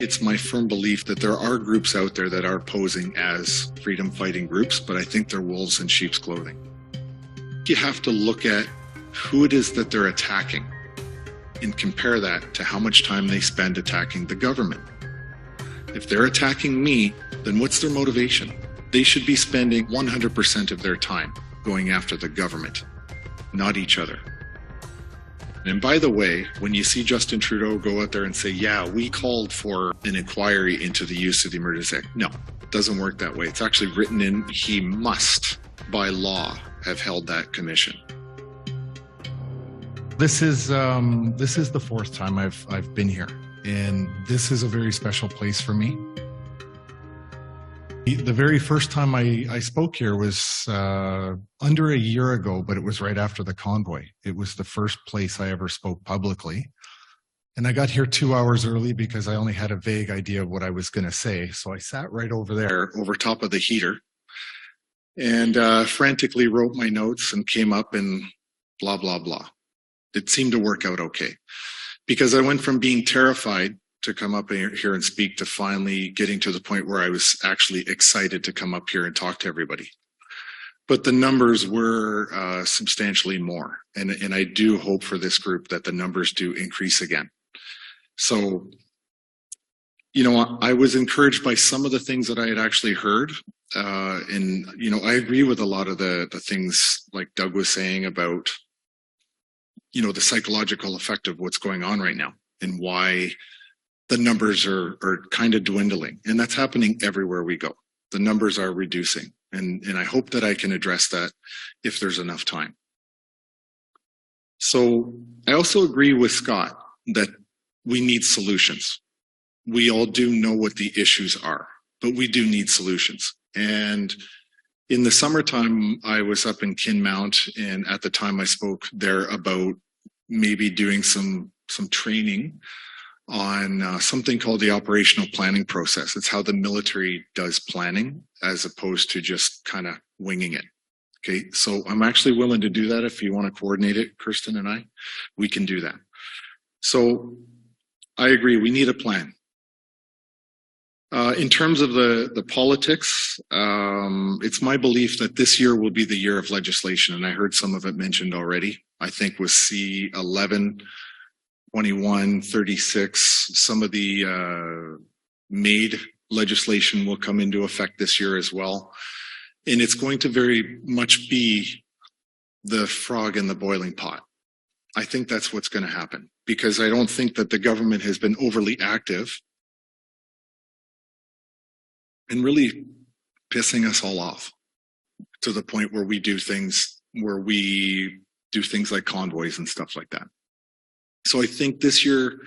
It's my firm belief that there are groups out there that are posing as freedom fighting groups, but I think they're wolves in sheep's clothing. You have to look at who it is that they're attacking and compare that to how much time they spend attacking the government. If they're attacking me, then what's their motivation? They should be spending 100% of their time going after the government, not each other. And by the way, when you see Justin Trudeau go out there and say, yeah, we called for an inquiry into the use of the Emergency Act. No, it doesn't work that way. It's actually written in, he must, by law, have held that commission. This is the fourth time I've been here, and this is a very special place for me. The very first time I spoke here was under a year ago, but it was right after the convoy. It was the first place I ever spoke publicly. And I got here 2 hours early because I only had a vague idea of what I was going to say. So I sat right over there, over top of the heater, and frantically wrote my notes and came up and blah, blah, blah. It seemed to work out okay because I went from being terrified to come up here and speak to finally getting to the point where I was actually excited to come up here and talk to everybody. But the numbers were substantially more. And I do hope for this group that the numbers do increase again. So, you know, I was encouraged by some of the things that I had actually heard. And, you know, I agree with a lot of the things like Doug was saying about, you know, the psychological effect of what's going on right now and why the numbers are kind of dwindling, and that's happening everywhere we go. The numbers are reducing, and I hope that I can address that if there's enough time. So I also agree with Scott that we need solutions. We all do know what the issues are, but we do need solutions. And in the summertime, I was up in Kinmount, and at the time I spoke there about maybe doing some training on something called the operational planning process. It's how the military does planning as opposed to just kind of winging it. Okay, so I'm actually willing to do that if you want to coordinate it, Kirsten and I, we can do that. So I agree, we need a plan. In terms of the politics, it's my belief that this year will be the year of legislation, and I heard some of it mentioned already. I think with C11, 21, 36, some of the MAID legislation will come into effect this year as well. And it's going to very much be the frog in the boiling pot. I think that's what's going to happen because I don't think that the government has been overly active and really pissing us all off to the point where we do things like convoys and stuff like that. So I think this year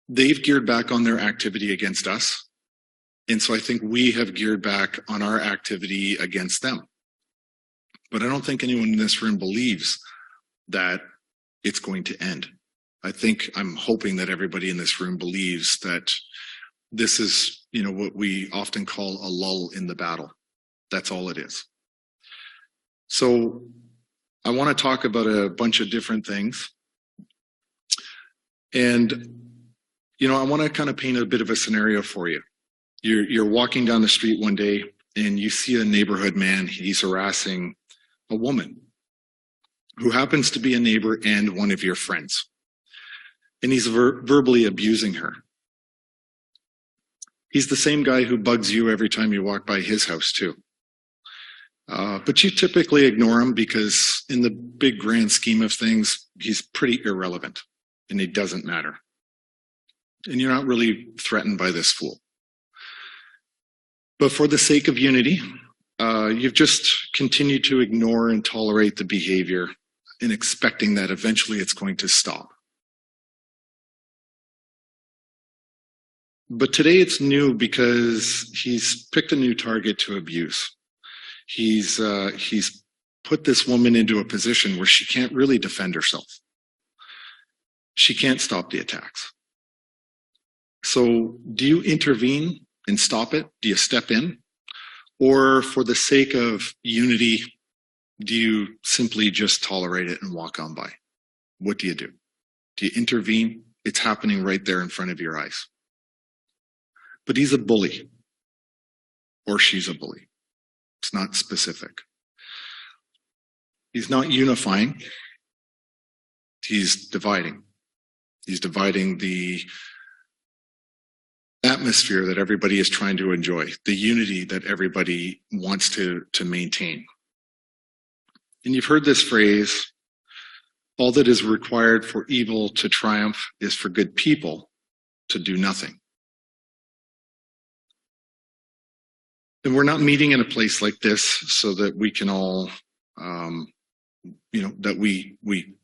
they've geared back on their activity against us. And so I think we have geared back on our activity against them. But I don't think anyone in this room believes that it's going to end. I'm hoping that everybody in this room believes that this is, you know, what we often call a lull in the battle. That's all it is. So I want to talk about a bunch of different things. And, you know, I want to kind of paint a bit of a scenario for you. You're walking down the street one day and you see a neighborhood man. He's harassing a woman who happens to be a neighbor and one of your friends. And he's verbally abusing her. He's the same guy who bugs you every time you walk by his house too. But you typically ignore him because in the big grand scheme of things, he's pretty irrelevant and it doesn't matter. And you're not really threatened by this fool. But for the sake of unity, you've just continued to ignore and tolerate the behavior and expecting that eventually it's going to stop. But today it's new because he's picked a new target to abuse. He's put this woman into a position where she can't really defend herself. She can't stop the attacks. So do you intervene and stop it? Do you step in? Or for the sake of unity, do you simply just tolerate it and walk on by? What do you do? Do you intervene? It's happening right there in front of your eyes. but he's a bully, or she's a bully. It's not specific. He's not unifying. He's dividing. He's dividing the atmosphere that everybody is trying to enjoy, the unity that everybody wants to maintain. And you've heard this phrase, all that is required for evil to triumph is for good people to do nothing. And we're not meeting in a place like this so that we can all, that we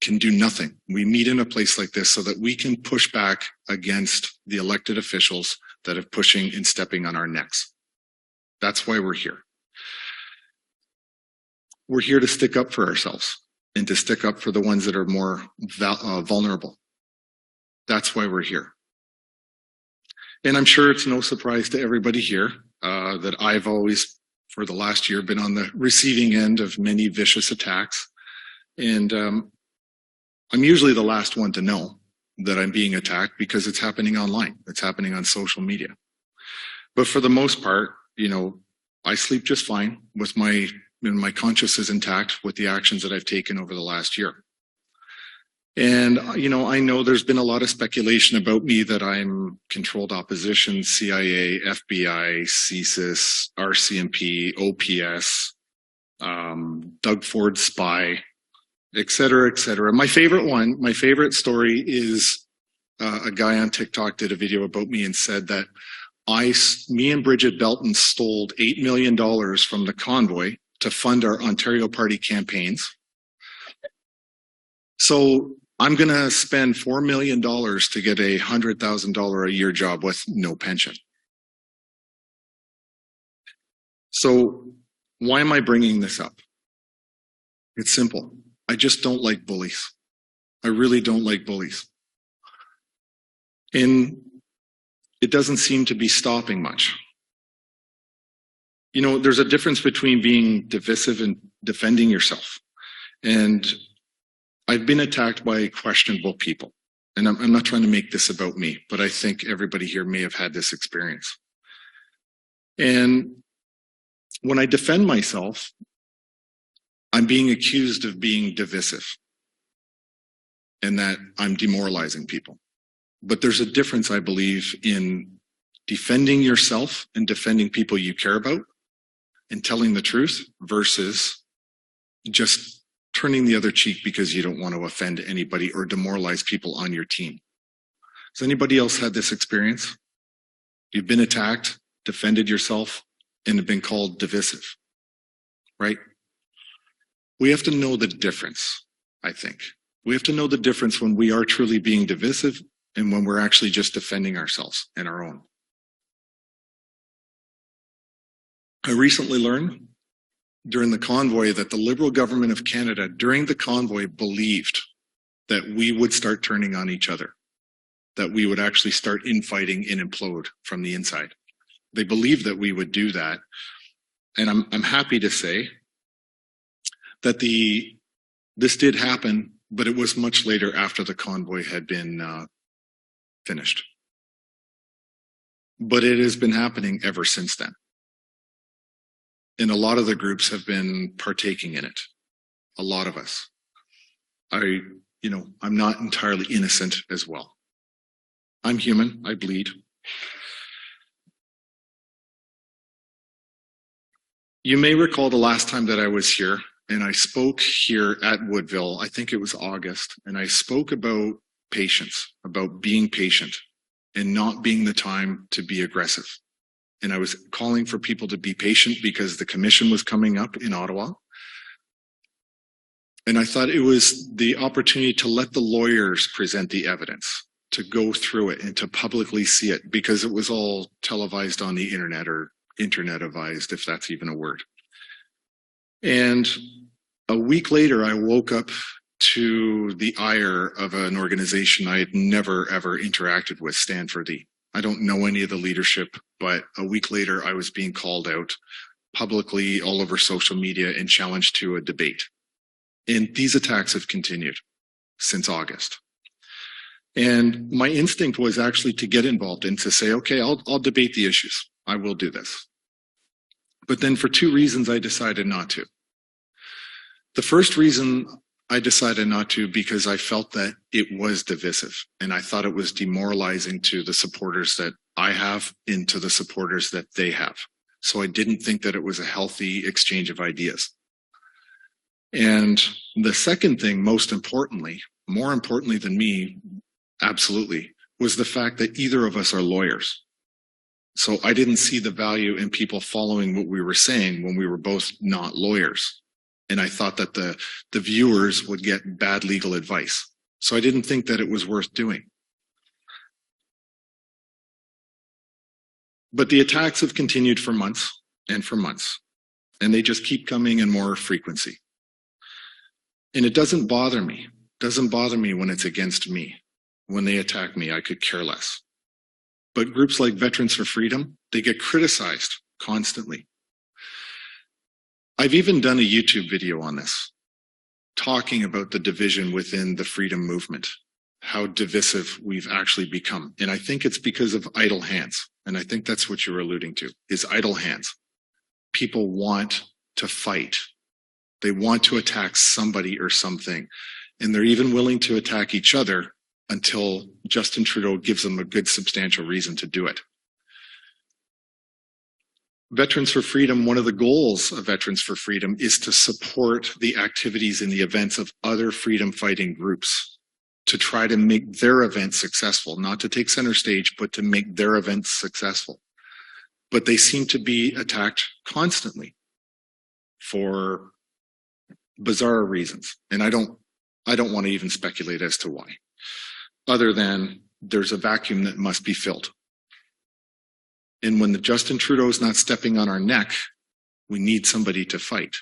can do nothing. We meet in a place like this so that we can push back against the elected officials that are pushing and stepping on our necks. That's why we're here. We're here to stick up for ourselves and to stick up for the ones that are more vulnerable. That's why we're here. And I'm sure it's no surprise to everybody here that I've always, for the last year, been on the receiving end of many vicious attacks. And I'm usually the last one to know that I'm being attacked because it's happening online. It's happening on social media. But for the most part, I sleep just fine with my conscience is intact with the actions that I've taken over the last year. And, I know there's been a lot of speculation about me that I'm controlled opposition, CIA, FBI, CSIS, RCMP, OPS, Doug Ford spy, et cetera, et cetera. My favorite story is a guy on TikTok did a video about me and said that me and Bridget Belton stole $8 million from the Convoy to fund our Ontario Party campaigns. So I'm going to spend $4 million to get a $100,000 a year job with no pension. So why am I bringing this up? It's simple. I just don't like bullies. I really don't like bullies. And it doesn't seem to be stopping much. There's a difference between being divisive and defending yourself. And I've been attacked by questionable people. And I'm not trying to make this about me, but I think everybody here may have had this experience. And when I defend myself, I'm being accused of being divisive and that I'm demoralizing people. But there's a difference, I believe, in defending yourself and defending people you care about and telling the truth versus just turning the other cheek because you don't want to offend anybody or demoralize people on your team. Has anybody else had this experience? You've been attacked, defended yourself, and have been called divisive, right? We have to know the difference, I think. We have to know the difference when we are truly being divisive and when we're actually just defending ourselves and our own. I recently learned during the convoy that the Liberal government of Canada during the convoy believed that we would start turning on each other, that we would actually start infighting and implode from the inside. They believed that we would do that. And I'm happy to say that this did happen, but it was much later after the convoy had been finished. But it has been happening ever since then. And a lot of the groups have been partaking in it. A lot of us. I'm not entirely innocent as well. I'm human. I bleed. You may recall the last time that I was here, and I spoke here at Woodville, I think it was August, and I spoke about patience, about being patient and not being the time to be aggressive. And I was calling for people to be patient because the commission was coming up in Ottawa. And I thought it was the opportunity to let the lawyers present the evidence, to go through it and to publicly see it, because it was all televised on the internet or internetized, if that's even a word. And a week later, I woke up to the ire of an organization I had never, ever interacted with, Stand for Thee. I don't know any of the leadership, but a week later, I was being called out publicly all over social media and challenged to a debate. And these attacks have continued since August. And my instinct was actually to get involved and to say, okay, I'll debate the issues. I will do this. But then for two reasons, I decided not to. The first reason I decided not to because I felt that it was divisive and I thought it was demoralizing to the supporters that I have and to the supporters that they have. So I didn't think that it was a healthy exchange of ideas. And the second thing, most importantly, more importantly than me, absolutely, was the fact that either of us are lawyers. So I didn't see the value in people following what we were saying when we were both not lawyers. And I thought that the viewers would get bad legal advice. So I didn't think that it was worth doing. But the attacks have continued for months and for months. And they just keep coming in more frequency. And it doesn't bother me. It doesn't bother me when it's against me. When they attack me, I could care less. But groups like Veterans for Freedom, they get criticized constantly. I've even done a YouTube video on this, talking about the division within the freedom movement, how divisive we've actually become. And I think it's because of idle hands. And I think that's what you're alluding to, is idle hands. People want to fight. They want to attack somebody or something. And they're even willing to attack each other until Justin Trudeau gives them a good substantial reason to do it. Veterans for Freedom, one of the goals of Veterans for Freedom is to support the activities and the events of other freedom fighting groups, to try to make their events successful, not to take center stage, but to make their events successful. But they seem to be attacked constantly for bizarre reasons. And I don't want to even speculate as to why, other than there's a vacuum that must be filled. And when the Justin Trudeau is not stepping on our neck, we need somebody to fight.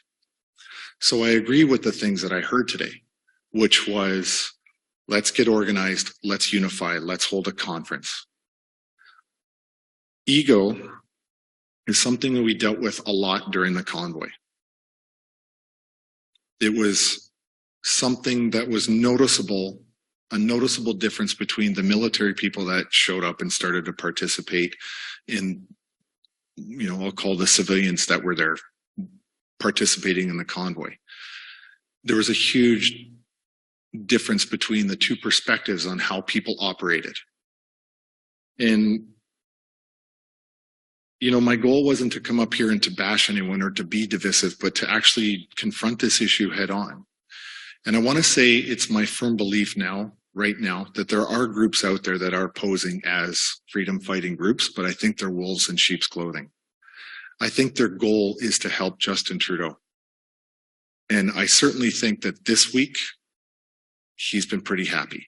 So I agree with the things that I heard today, which was, let's get organized, let's unify, let's hold a conference. Ego is something that we dealt with a lot during the convoy. It was something that was noticeable, a noticeable difference between the military people that showed up and started to participate in, I'll call the civilians that were there participating in the convoy. There was a huge difference between the two perspectives on how people operated. And, my goal wasn't to come up here and to bash anyone or to be divisive, but to actually confront this issue head on. And I want to say it's my firm belief right now, that there are groups out there that are posing as freedom fighting groups, but I think they're wolves in sheep's clothing. I think their goal is to help Justin Trudeau. And I certainly think that this week, he's been pretty happy.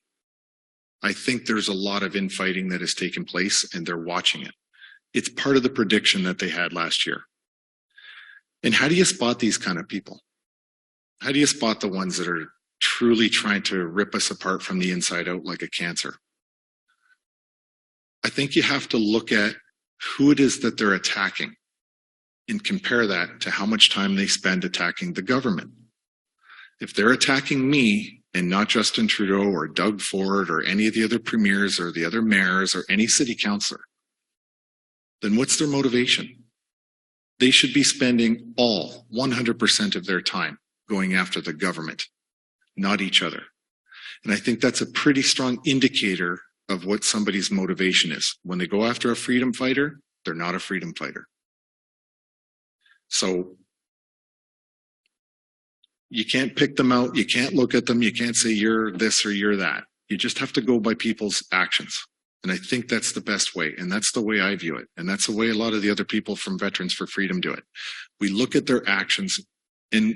I think there's a lot of infighting that has taken place and they're watching it. It's part of the prediction that they had last year. And how do you spot these kind of people? How do you spot the ones that are truly trying to rip us apart from the inside out like a cancer? I think you have to look at who it is that they're attacking and compare that to how much time they spend attacking the government. If they're attacking me and not Justin Trudeau or Doug Ford or any of the other premiers or the other mayors or any city councillor, then what's their motivation? They should be spending 100% of their time going after the government, not each other. And I think that's a pretty strong indicator of what somebody's motivation is. When they go after a freedom fighter, they're not a freedom fighter. So you can't pick them out. You can't look at them. You can't say you're this or you're that. You just have to go by people's actions. And I think that's the best way. And that's the way I view it. And that's the way a lot of the other people from Veterans for Freedom do it. We look at their actions, and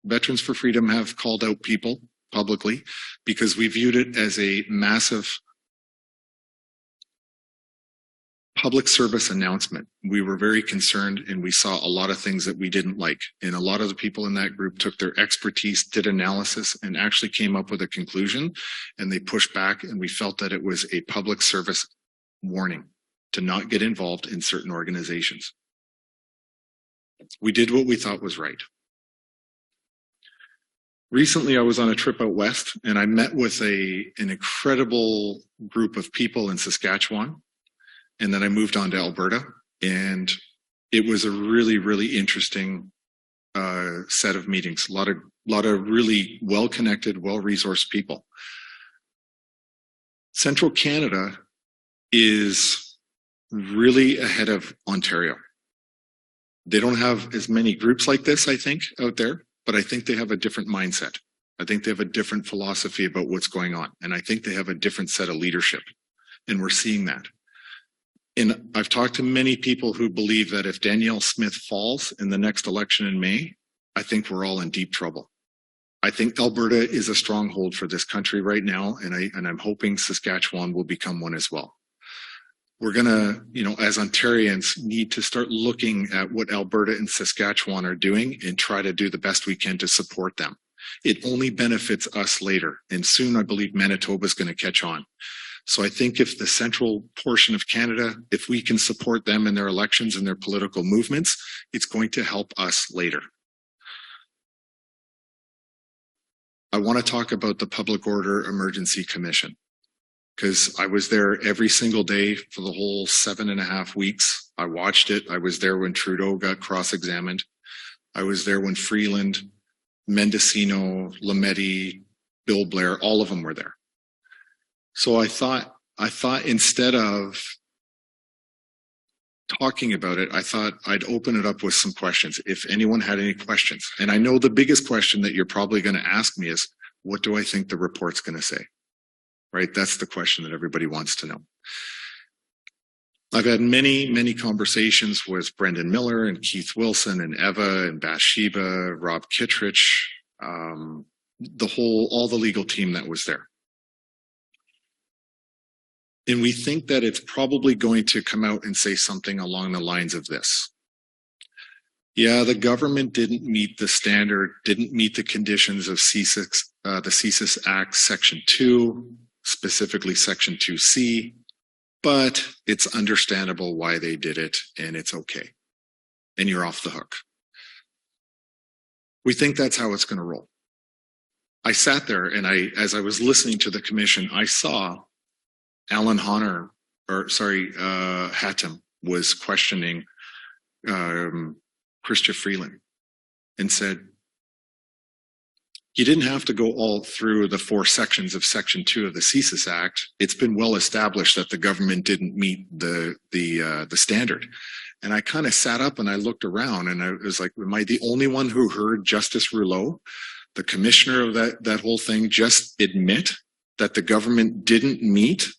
Veterans for Freedom have called out people publicly because we viewed it as a massive public service announcement. We were very concerned and we saw a lot of things that we didn't like. And a lot of the people in that group took their expertise, did analysis, and actually came up with a conclusion, and they pushed back, and we felt that it was a public service warning to not get involved in certain organizations. We did what we thought was right. Recently, I was on a trip out west and I met with an incredible group of people in Saskatchewan. And then I moved on to Alberta, and it was a really, really interesting set of meetings. A lot of really well-connected, well-resourced people. Central Canada is really ahead of Ontario. They don't have as many groups like this, I think, out there, but I think they have a different mindset. I think they have a different philosophy about what's going on. And I think they have a different set of leadership. And we're seeing that. And I've talked to many people who believe that if Danielle Smith falls in the next election in May, I think we're all in deep trouble. I think Alberta is a stronghold for this country right now, and I'm hoping Saskatchewan will become one as well. We're gonna, as Ontarians, need to start looking at what Alberta and Saskatchewan are doing and try to do the best we can to support them. It only benefits us later, and soon I believe Manitoba is going to catch on. So I think if the central portion of Canada, if we can support them in their elections and their political movements, it's going to help us later. I want to talk about the Public Order Emergency Commission, because I was there every single day for the whole 7.5 weeks. I watched it. I was there when Trudeau got cross-examined. I was there when Freeland, Mendocino, Lametti, Bill Blair, all of them were there. So I thought instead of talking about it, I thought I'd open it up with some questions. If anyone had any questions, and I know the biggest question that you're probably going to ask me is, what do I think the report's going to say? Right? That's the question that everybody wants to know. I've had many, many conversations with Brendan Miller and Keith Wilson and Eva and Bathsheba, Rob Kittredge, all the legal team that was there. And we think that it's probably going to come out and say something along the lines of this. Yeah, the government didn't meet the standard, didn't meet the conditions of the CSIS Act Section 2, specifically Section 2C, but it's understandable why they did it, and it's okay. And you're off the hook. We think that's how it's going to roll. I sat there, and as I was listening to the commission, I saw Alan Hattem was questioning Chrystia Freeland and said, you didn't have to go all through the 4 sections of Section 2 of the CSIS Act. It's been well established that the government didn't meet the standard. And I kind of sat up and I looked around and I was like, am I the only one who heard Justice Rouleau, the commissioner of that whole thing, just admit that the government didn't meet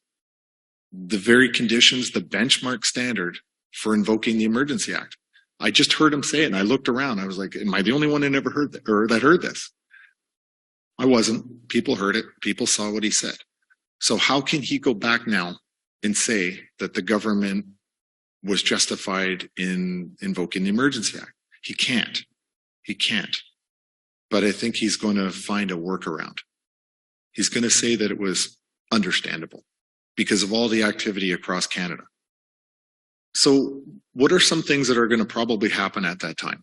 the very conditions, the benchmark standard for invoking the Emergency Act? I just heard him say it and I looked around. I was like, am I the only one who never heard that, or that heard this? I wasn't. People heard it. People saw what he said. So how can he go back now and say that the government was justified in invoking the Emergency Act? He can't. He can't. But I think he's going to find a workaround. He's going to say that it was understandable because of all the activity across Canada. So what are some things that are going to probably happen at that time?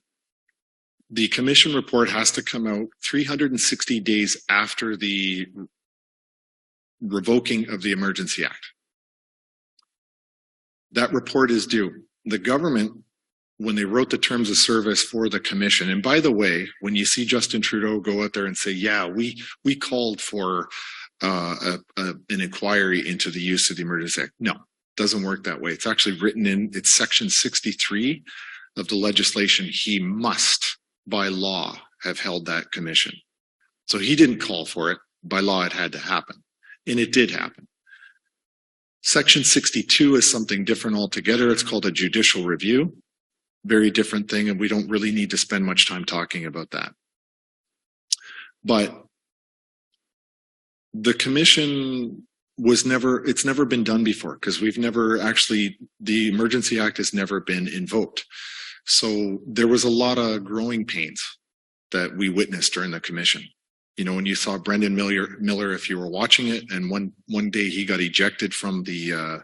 The commission report has to come out 360 days after the revoking of the Emergency Act. That report is due. The government, when they wrote the terms of service for the commission, and by the way, when you see Justin Trudeau go out there and say, yeah, we called for an inquiry into the use of the Emergency Act. No, it doesn't work that way. It's actually written in, it's Section 63 of the legislation. He must, by law, have held that commission. So he didn't call for it. By law, it had to happen. And it did happen. Section 62 is something different altogether. It's called a judicial review. Very different thing, and we don't really need to spend much time talking about that. But the commission it's never been done before because we've never actually, the Emergency Act has never been invoked. So there was a lot of growing pains that we witnessed during the commission. You know, when you saw Brendan Miller, if you were watching it, and one day he got ejected from the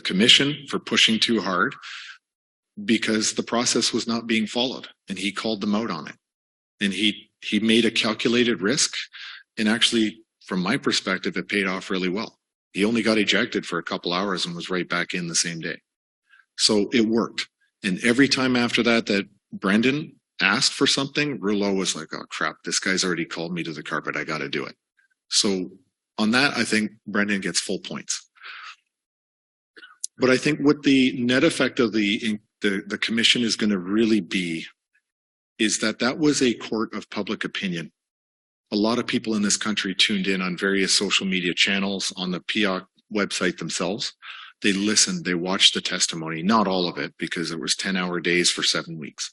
commission for pushing too hard because the process was not being followed, and he called them out on it. And he he made a calculated risk, and actually, from my perspective, it paid off really well. He only got ejected for a couple hours and was right back in the same day. So it worked. And every time after that Brendan asked for something, Rouleau was like, oh crap, this guy's already called me to the carpet. I got to do it. So on that, I think Brendan gets full points. But I think what the net effect of the commission is going to really be is that was a court of public opinion. A lot of people in this country tuned in on various social media channels, on the PIOC website themselves. They listened, they watched the testimony, not all of it, because it was 10-hour days for 7 weeks.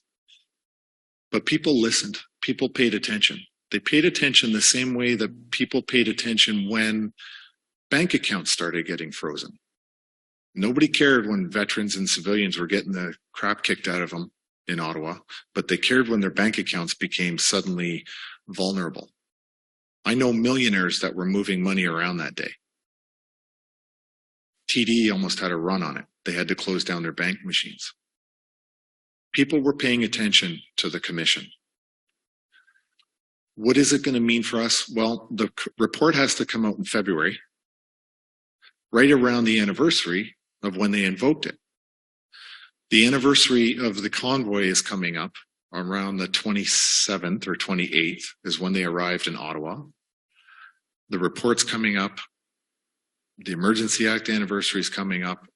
But people listened, people paid attention. They paid attention the same way that people paid attention when bank accounts started getting frozen. Nobody cared when veterans and civilians were getting the crap kicked out of them in Ottawa, but they cared when their bank accounts became suddenly vulnerable. I know millionaires that were moving money around that day. TD almost had a run on it. They had to close down their bank machines. People were paying attention to the commission. What is it going to mean for us? Well, the report has to come out in February, right around the anniversary of when they invoked it. The anniversary of the convoy is coming up around the 27th or 28th is when they arrived in Ottawa. The report's coming up. The Emergency Act anniversary is coming up.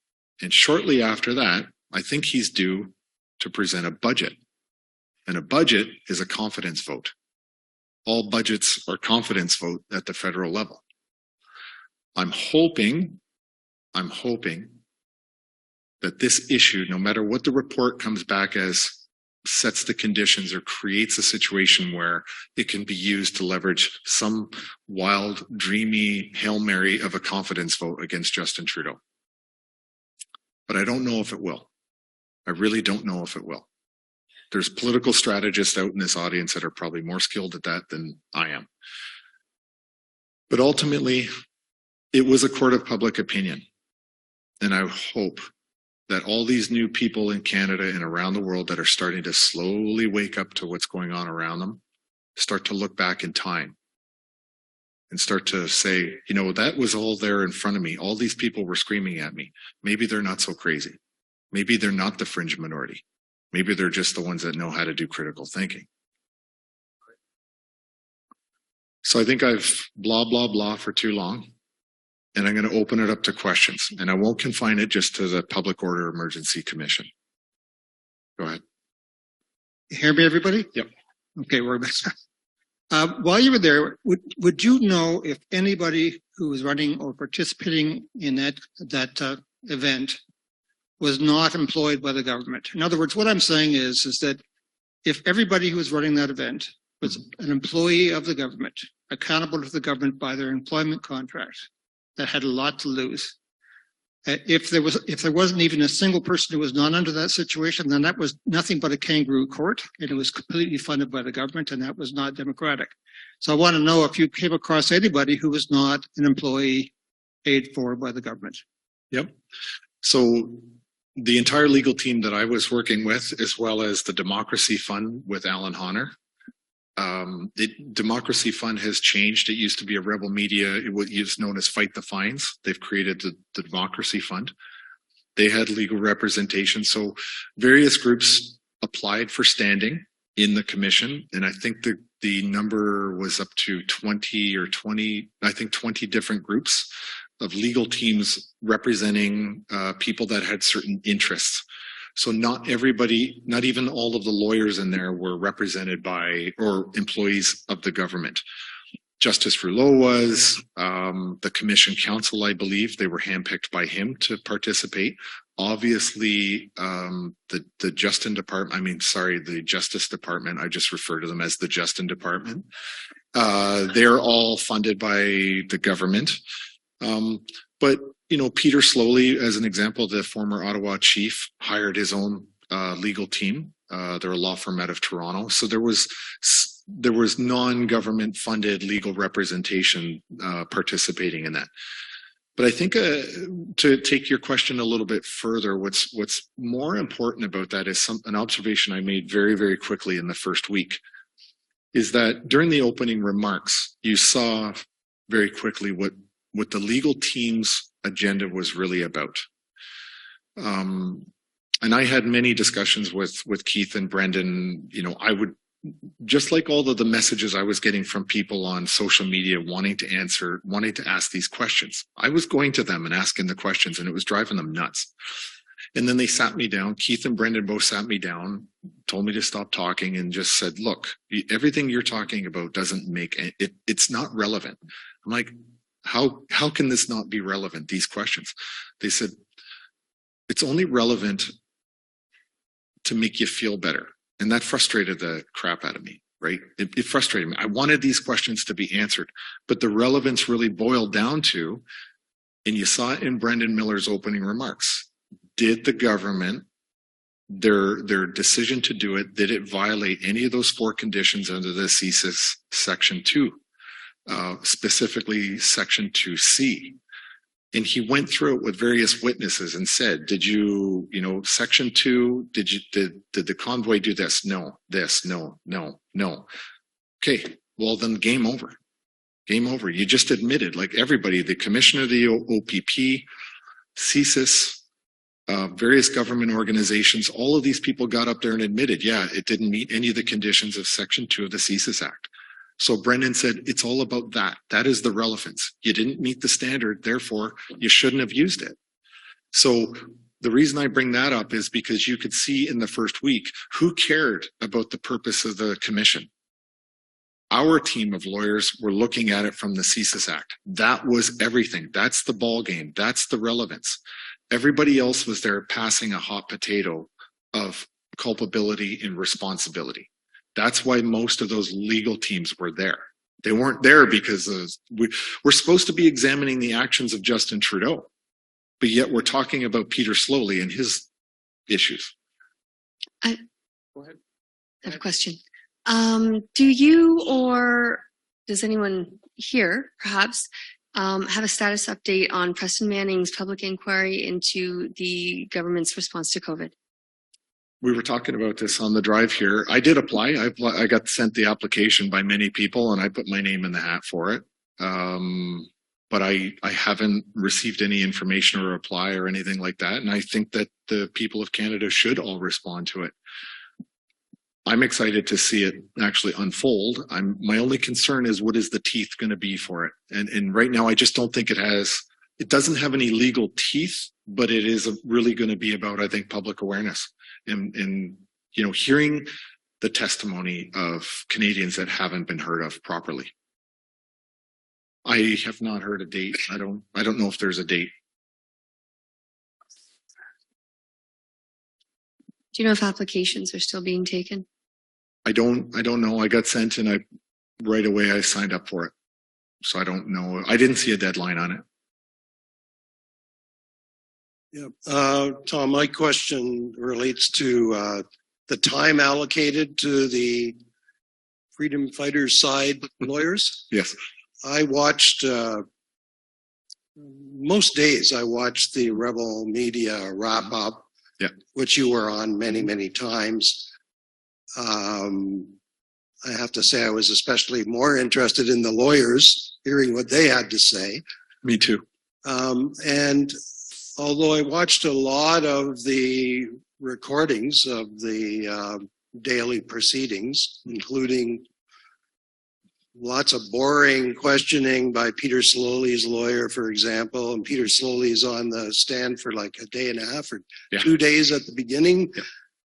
And shortly after that, I think he's due to present a budget. And a budget is a confidence vote. All budgets are confidence vote at the federal level. I'm hoping that this issue, no matter what the report comes back as, sets the conditions or creates a situation where it can be used to leverage some wild, dreamy Hail Mary of a confidence vote against Justin Trudeau. But I don't know if it will. I really don't know if it will. There's political strategists out in this audience that are probably more skilled at that than I am. But ultimately, it was a court of public opinion. And I hope that all these new people in Canada and around the world that are starting to slowly wake up to what's going on around them, start to look back in time and start to say, you know, that was all there in front of me. All these people were screaming at me. Maybe they're not so crazy. Maybe they're not the fringe minority. Maybe they're just the ones that know how to do critical thinking. So I think I've blah, blah, blah for too long. And I'm going to open it up to questions. And I won't confine it just to the Public Order Emergency Commission. Go ahead. You hear me, everybody? Yep. Okay, we're back. While you were there, would you know if anybody who was running or participating in that event was not employed by the government? In other words, what I'm saying is that if everybody who was running that event was an employee of the government, accountable to the government by their employment contract, that had a lot to lose. If there wasn't even a single person who was not under that situation, then that was nothing but a kangaroo court, and it was completely funded by the government, and that was not democratic. So I want to know if you came across anybody who was not an employee paid for by the government. Yep. So the entire legal team that I was working with, as well as the Democracy Fund with Alan Honor, the Democracy Fund has changed. It used to be a Rebel Media. It was known as Fight the Fines. They've created the Democracy Fund. They had legal representation. So various groups applied for standing in the commission. And I think the number was up to 20 different groups of legal teams representing people that had certain interests. So not everybody, not even all of the lawyers in there were represented by or employees of the government. Justice Rouleau was, the commission counsel, I believe, they were handpicked by him to participate. Obviously, the Justice Department, I just refer to them as the Justin Department. They're all funded by the government. But you know, Peter Slowly, as an example, the former Ottawa chief, hired his own legal team. They're a law firm out of Toronto. So there was non-government funded legal representation participating in that. But I think to take your question a little bit further, what's more important about that is an observation I made very, very quickly in the first week. is that during the opening remarks, you saw very quickly what the legal team's agenda was really about. And I had many discussions with Keith and Brendan. You know, I would, just like all of the messages I was getting from people on social media wanting to ask these questions, I was going to them and asking the questions, and it was driving them nuts. And then they sat me down. Keith and Brendan both sat me down, told me to stop talking, and just said, look, everything you're talking about doesn't make it, it's not relevant. I'm like, how can this not be relevant, these questions? They said, it's only relevant to make you feel better. And that frustrated the crap out of me, right? It frustrated me. I wanted these questions to be answered, but the relevance really boiled down to, and you saw it in Brendan Miller's opening remarks, did the government, their decision to do it, did it violate any of those 4 conditions under the CSIS Section 2, specifically Section 2C? And he went through it with various witnesses and said, did you, Section 2, did the convoy do this? No, this, no. Okay, well then game over. Game over. You just admitted, like everybody, the commissioner of the OPP, CSIS, various government organizations, all of these people got up there and admitted, yeah, it didn't meet any of the conditions of Section 2 of the CSIS Act. So Brendan said, it's all about that. That is the relevance. You didn't meet the standard, therefore you shouldn't have used it. So the reason I bring that up is because you could see in the first week, who cared about the purpose of the commission? Our team of lawyers were looking at it from the CSIS Act. That was everything. That's the ball game. That's the relevance. Everybody else was there passing a hot potato of culpability and responsibility. That's why most of those legal teams were there. They weren't there because we're supposed to be examining the actions of Justin Trudeau, but yet we're talking about Peter Slowly and his issues. Go ahead. I have a question. Do you or does anyone here perhaps have a status update on Preston Manning's public inquiry into the government's response to COVID? We were talking about this on the drive here. I did apply. I got sent the application by many people, and I put my name in the hat for it. But I haven't received any information or reply or anything like that. And I think that the people of Canada should all respond to it. I'm excited to see it actually unfold. My only concern is, what is the teeth going to be for it? And right now, I just don't think it doesn't have any legal teeth, but it is really going to be about, I think, public awareness and hearing the testimony of Canadians that haven't been heard of properly. I have not heard a date. I don't know if there's a date. Do you know if applications are still being taken? I don't know. I got sent and right away I signed up for it. So I don't know. I didn't see a deadline on it. Yeah. Tom, my question relates to the time allocated to the freedom fighters side lawyers. Yes. I watched, most days I watched the Rebel Media wrap up, yeah, which you were on many, many times. I have to say I was especially more interested in the lawyers, hearing what they had to say. Me too. And although I watched a lot of the recordings of the daily proceedings, including lots of boring questioning by Peter Slowly's lawyer, for example, and Peter Slowly's on the stand for like a day and a half or 2 days at the beginning. Yeah.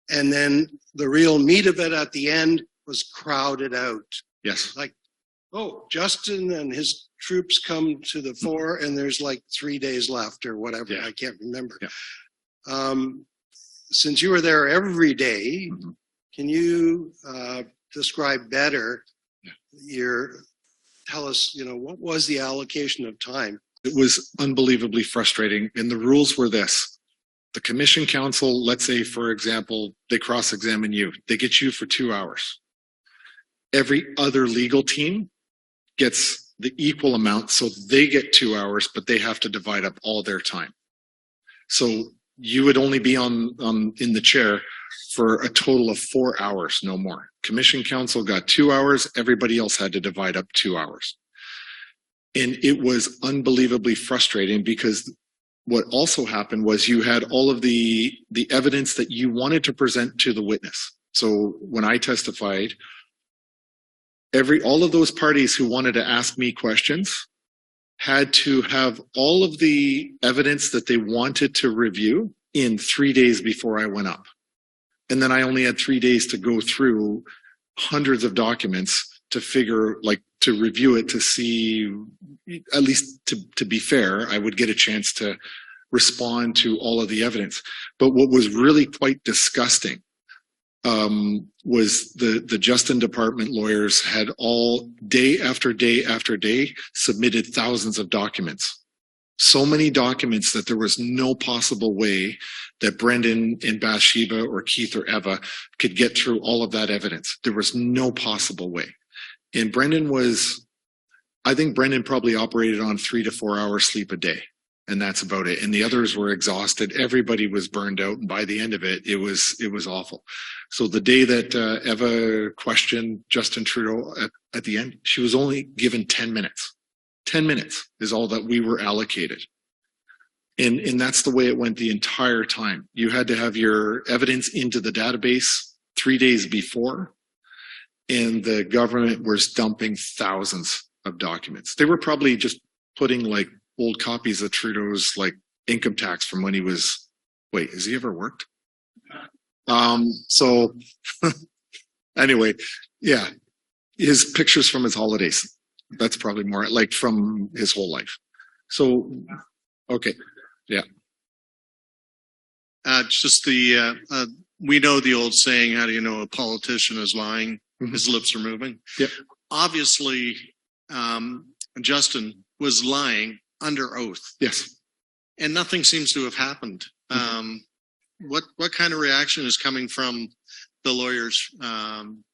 And then the real meat of it at the end was crowded out. Yes. Like, oh, Justin and his troops come to the fore and there's like 3 days left or whatever. Yeah. I can't remember. Yeah. Since you were there every day, mm-hmm. Can you describe better tell us, what was the allocation of time? It was unbelievably frustrating. And the rules were this. The commission counsel, let's say, for example, they cross-examine you. They get you for 2 hours. Every other legal team gets the equal amount. So they get 2 hours, but they have to divide up all their time. So you would only be in the chair for a total of 4 hours, no more. Commission council got 2 hours. Everybody else had to divide up 2 hours. And it was unbelievably frustrating because what also happened was you had all of the evidence that you wanted to present to the witness. So when I testified, all of those parties who wanted to ask me questions had to have all of the evidence that they wanted to review in 3 days before I went up. And then I only had 3 days to go through hundreds of documents to to review it, to see, at least to be fair, I would get a chance to respond to all of the evidence. But what was really quite disgusting was the Justin Department lawyers had all day after day after day submitted thousands of documents. So many documents that there was no possible way that Brendan and Bathsheba or Keith or Eva could get through all of that evidence. There was no possible way. And I think Brendan probably operated on 3 to 4 hours sleep a day. And that's about it. And the others were exhausted. Everybody was burned out. And by the end of it, it was awful. So the day that Eva questioned Justin Trudeau at the end, she was only given 10 minutes. 10 minutes is all that we were allocated. And that's the way it went the entire time. You had to have your evidence into the database 3 days before, and the government was dumping thousands of documents. They were probably just putting like old copies of Trudeau's like income tax from when he was, has he ever worked? So anyway, yeah, his pictures from his holidays. That's probably more like from his whole life. So, okay. Yeah. Just we know the old saying, how do you know a politician is lying? Mm-hmm. His lips are moving. Yep. Obviously, Justin was lying under oath. Yes. And nothing seems to have happened. Mm-hmm. What kind of reaction is coming from the lawyers from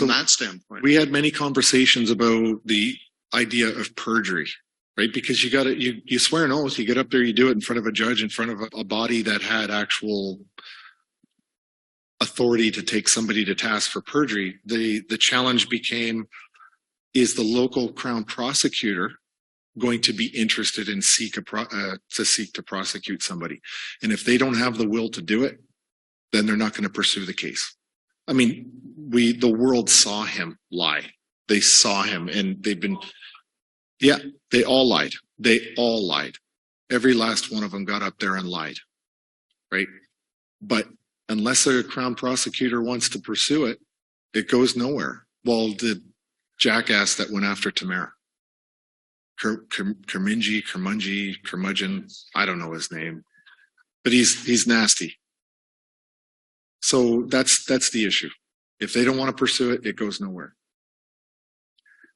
that standpoint? We had many conversations about the idea of perjury, right? Because you swear an oath, you get up there, you do it in front of a judge, in front of a body that had actual authority to take somebody to task for perjury. The challenge became, is the local Crown prosecutor going to be interested in seek to prosecute somebody? And if they don't have the will to do it, then they're not going to pursue the case. I mean, the world saw him lie. They saw him, and they all lied. They all lied. Every last one of them got up there and lied, right? But unless a Crown prosecutor wants to pursue it, it goes nowhere. Well, the jackass that went after Tamara, Curmudgeon, I don't know his name, but he's nasty. So that's the issue. If they don't want to pursue it, it goes nowhere.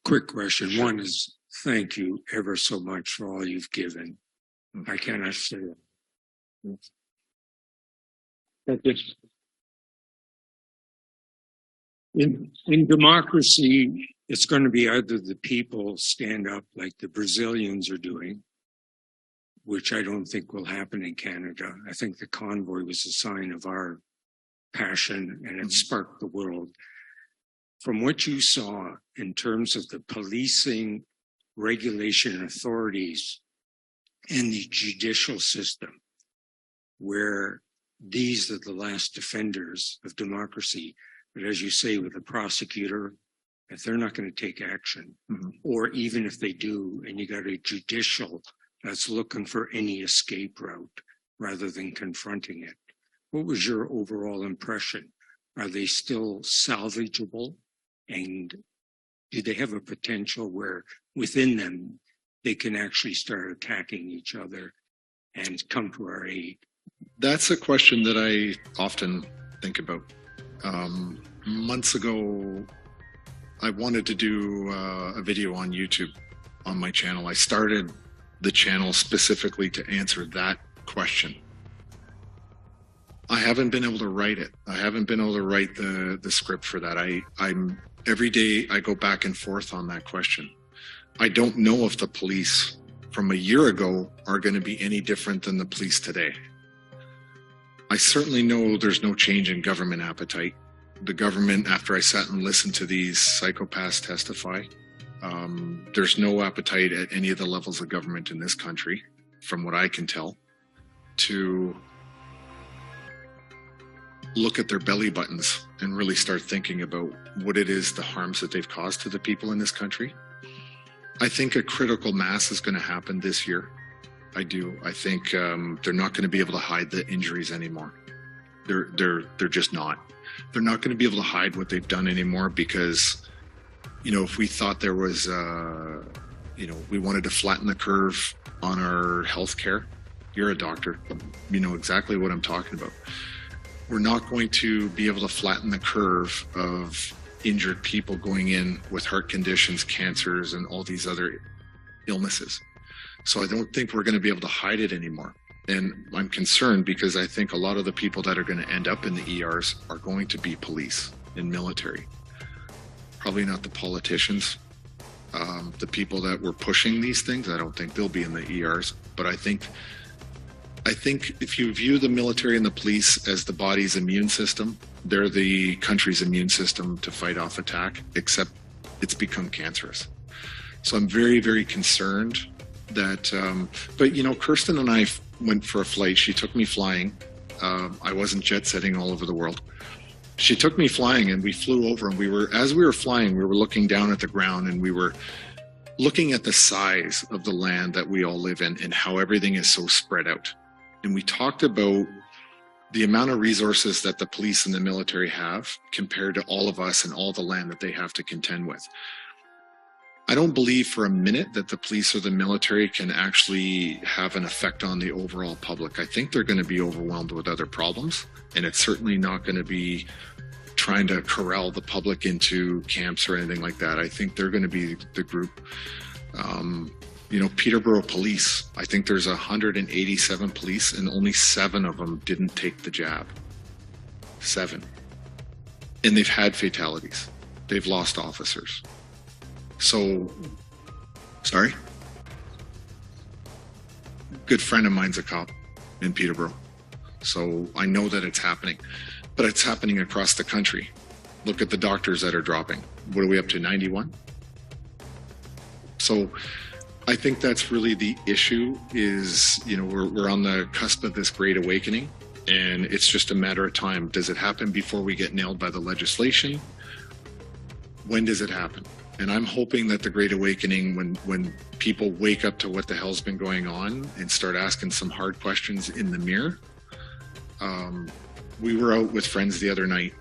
Quick question. One is, thank you ever so much for all you've given. I cannot say that. In democracy, it's going to be either the people stand up like the Brazilians are doing, which I don't think will happen in Canada. I think the convoy was a sign of our passion, and it sparked the world. From what you saw in terms of the policing, regulation authorities, and the judicial system, where these are the last defenders of democracy, but as you say, with a prosecutor, if they're not going to take action, or even if they do, and you got a judicial that's looking for any escape route rather than confronting it, what was your overall impression? Are they still salvageable? And do they have a potential where within them, they can actually start attacking each other and come to our aid? That's a question that I often think about. Months ago, I wanted to do a video on YouTube on my channel. I started the channel specifically to answer that question. I haven't been able to write it. I haven't been able to write the script for that. I'm every day I go back and forth on that question. I don't know if the police from a year ago are going to be any different than the police today. I certainly know there's no change in government appetite. The government, after I sat and listened to these psychopaths testify, there's no appetite at any of the levels of government in this country, from what I can tell, to look at their belly buttons and really start thinking about what it is, the harms that they've caused to the people in this country. I think a critical mass is going to happen this year. I do. I think they're not going to be able to hide the injuries anymore. They're just not. They're not going to be able to hide what they've done anymore because, you know, if we thought there was, you know, we wanted to flatten the curve on our healthcare, you're a doctor, you know exactly what I'm talking about. We're not going to be able to flatten the curve of injured people going in with heart conditions, cancers, and all these other illnesses. So I don't think we're going to be able to hide it anymore. And I'm concerned because I think a lot of the people that are going to end up in the ERs are going to be police and military. Probably not the politicians. The people that were pushing these things, I don't think they'll be in the ERs. But I think if you view the military and the police as the body's immune system, they're the country's immune system to fight off attack, except it's become cancerous. So I'm very, very concerned that, but you know, Kirsten and I went for a flight. She took me flying. I wasn't jet setting all over the world. She took me flying and we flew over, and as we were flying, we were looking down at the ground and we were looking at the size of the land that we all live in and how everything is so spread out. And we talked about the amount of resources that the police and the military have compared to all of us and all the land that they have to contend with. I don't believe for a minute that the police or the military can actually have an effect on the overall public. I think they're going to be overwhelmed with other problems, and it's certainly not going to be trying to corral the public into camps or anything like that. I think they're going to be the group. You know, Peterborough Police, I think there's 187 police and only 7 of them didn't take the jab. 7. And they've had fatalities. They've lost officers. So, sorry? Good friend of mine's a cop in Peterborough. So I know that it's happening, but it's happening across the country. Look at the doctors that are dropping. What are we up to, 91? So I think that's really the issue is, you know, we're on the cusp of this great awakening, and it's just a matter of time. Does it happen before we get nailed by the legislation? When does it happen? And I'm hoping that the Great Awakening, when people wake up to what the hell's been going on and start asking some hard questions in the mirror. We were out with friends the other night,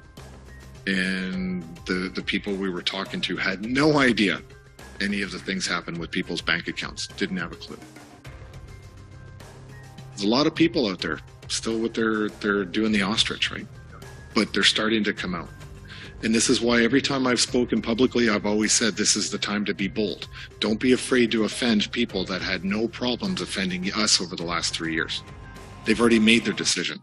and the people we were talking to had no idea any of the things happened with people's bank accounts. Didn't have a clue. There's a lot of people out there still with they're doing the ostrich, right? But they're starting to come out. And this is why every time I've spoken publicly, I've always said this is the time to be bold. Don't be afraid to offend people that had no problems offending us over the last 3 years. They've already made their decision.